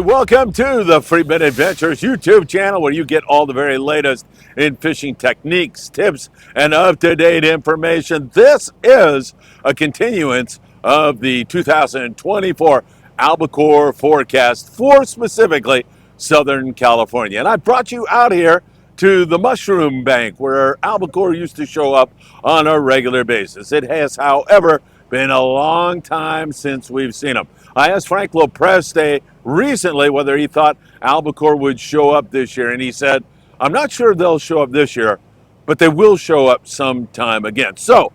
welcome to the Friedman Adventures YouTube channel where you get all the very latest in fishing techniques, tips, and up-to-date information. This is a continuance of the 2024 Albacore forecast for specifically Southern California. And I brought you out here to the Mushroom Bank where Albacore used to show up on a regular basis. It has, however, been a long time since we've seen them. I asked Frank Lopreste recently whether he thought Albacore would show up this year, and he said, I'm not sure they'll show up this year, but they will show up sometime again. So,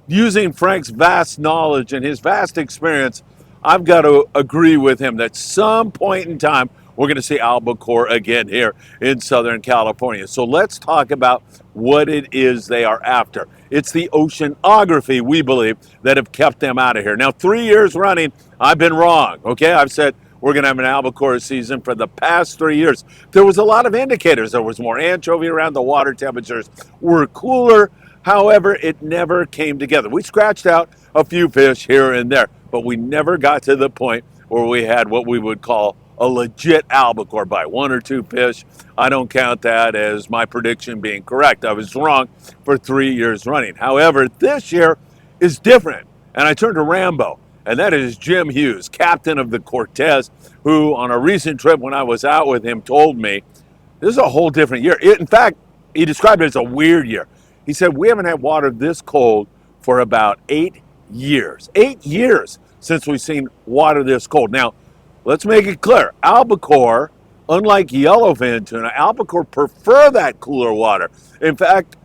using Frank's vast knowledge and his vast experience, I've got to agree with him that some point in time, we're going to see Albacore again here in Southern California. So let's talk about what it is they are after. It's the oceanography, we believe, that have kept them out of here. Now, 3 years running, I've been wrong, okay? I've said we're going to have an Albacore season for the past 3 years. There was a lot of indicators. There was more anchovy around, the water temperatures were cooler. However, it never came together. We scratched out a few fish here and there, but we never got to the point where we had what we would call a legit Albacore bite. One or two fish. I don't count that as my prediction being correct. I was wrong for 3 years running. However, this year is different. And I turned to Rambo, and that is Jim Hughes, captain of the Cortez, who on a recent trip when I was out with him told me this is a whole different year. In fact, he described it as a weird year. He said, we haven't had water this cold for about 8 years. 8 years since we've seen water this cold. Now, let's make it clear. Albacore, unlike yellowfin tuna, Albacore prefer that cooler water. In fact,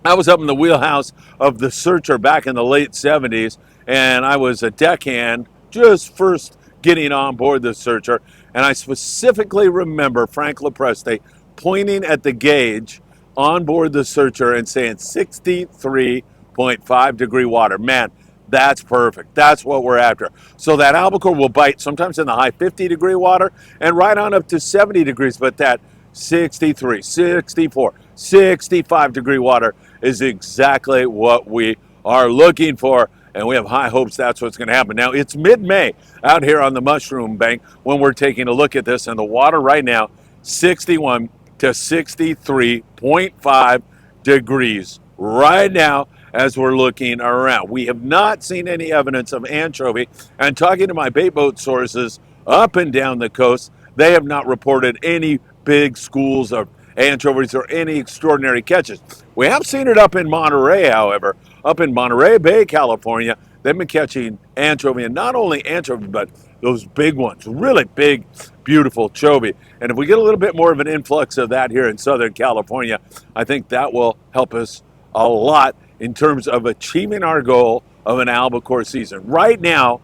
I was up in the wheelhouse of the Searcher back in the late 70s, and I was a deckhand just first getting on board the Searcher, and I specifically remember Frank Lopreste pointing at the gauge on board the Searcher and saying 63.5 degree water. Man, that's perfect. That's what we're after. So that Albacore will bite sometimes in the high 50 degree water and right on up to 70 degrees, but that 63, 64, 65 degree water is exactly what we are looking for, and we have high hopes that's what's going to happen. Now, it's mid-May out here on the Mushroom Bank when we're taking a look at this, and the water right now, 61 to 63.5 degrees right now as we're looking around. We have not seen any evidence of anchovy, and talking to my bait boat sources up and down the coast, they have not reported any big schools of anchovies or any extraordinary catches. We have seen it up in Monterey, however. Up in Monterey Bay, California, they've been catching anchovy, and not only anchovy, but those big ones, really big, beautiful chovy. And if we get a little bit more of an influx of that here in Southern California, I think that will help us a lot in terms of achieving our goal of an Albacore season. Right now,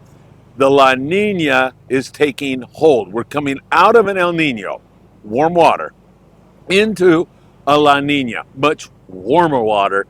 the La Niña is taking hold. We're coming out of an El Nino, warm water, into a La Niña, much warmer water,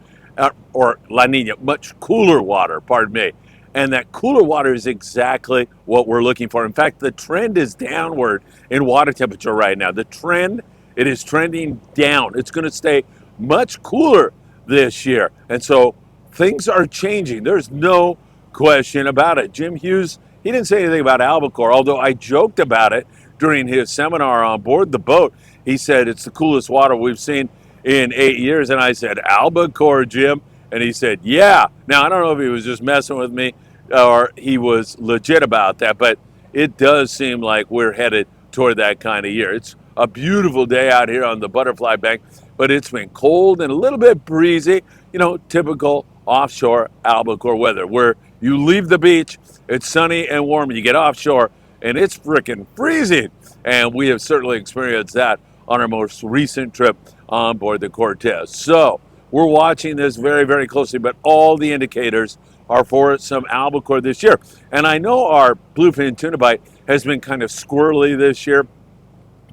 or La Niña, much cooler water, pardon me. And that cooler water is exactly what we're looking for. In fact, the trend is downward in water temperature right now. The trend, it is trending down. It's going to stay much cooler this year. And so things are changing. There's no question about it. Jim Hughes, he didn't say anything about Albacore, although I joked about it during his seminar on board the boat. He said, it's the coolest water we've seen in 8 years. And I said, Albacore, Jim? And he said, yeah. Now, I don't know if he was just messing with me or he was legit about that, but it does seem like we're headed toward that kind of year. It's a beautiful day out here on the Butterfly Bank, but it's been cold and a little bit breezy, you know, typical offshore Albacore weather, where you leave the beach, it's sunny and warm, and you get offshore, and it's freaking freezing. And we have certainly experienced that on our most recent trip on board the Cortez. So we're watching this very, very closely, but all the indicators are for some Albacore this year. And I know our bluefin tuna bite has been kind of squirrely this year.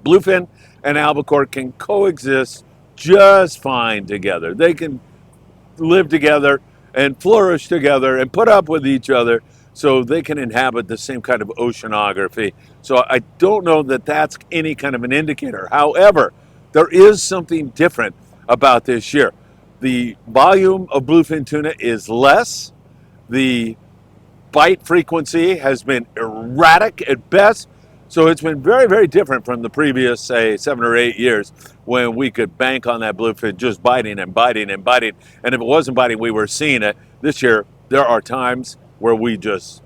Bluefin and Albacore can coexist just fine together. They can live together and flourish together and put up with each other so they can inhabit the same kind of oceanography. So I don't know that that's any kind of an indicator. However, there is something different about this year. The volume of bluefin tuna is less. The bite frequency has been erratic at best. So it's been very, very different from the previous, say, 7 or 8 years when we could bank on that bluefin just biting and biting and biting. And if it wasn't biting, we were seeing it. This year, there are times where we just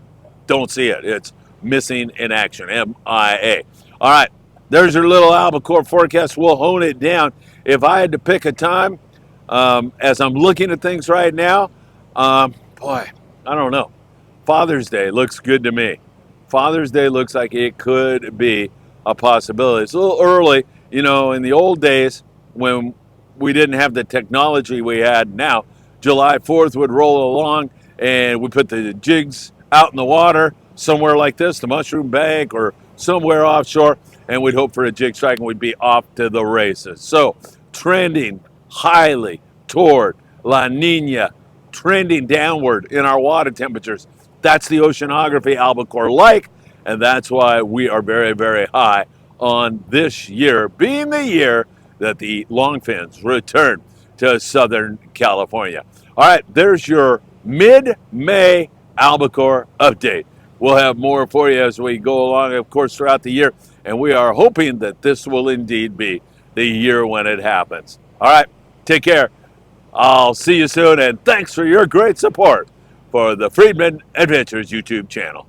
don't see it. It's missing in action, MIA. All right, there's your little albacore forecast. We'll hone it down. If I had to pick a time, as I'm looking at things right now, boy, I don't know. Father's Day looks good to me. Father's Day looks like it could be a possibility. It's a little early, in the old days when we didn't have the technology we had now. July 4th would roll along and we put the jigs out in the water somewhere like this, the Mushroom Bank or somewhere offshore, and we'd hope for a jig strike and we'd be off to the races. So trending highly toward La Nina, trending downward in our water temperatures. That's the oceanography Albacore like, and that's why we are very, very high on this year being the year that the longfins return to Southern California. All right, there's your mid-May Albacore update. We'll have more for you as we go along, of course, throughout the year, and we are hoping that this will indeed be the year when it happens. All right, take care. I'll see you soon, and thanks for your great support for the Friedman Adventures YouTube channel.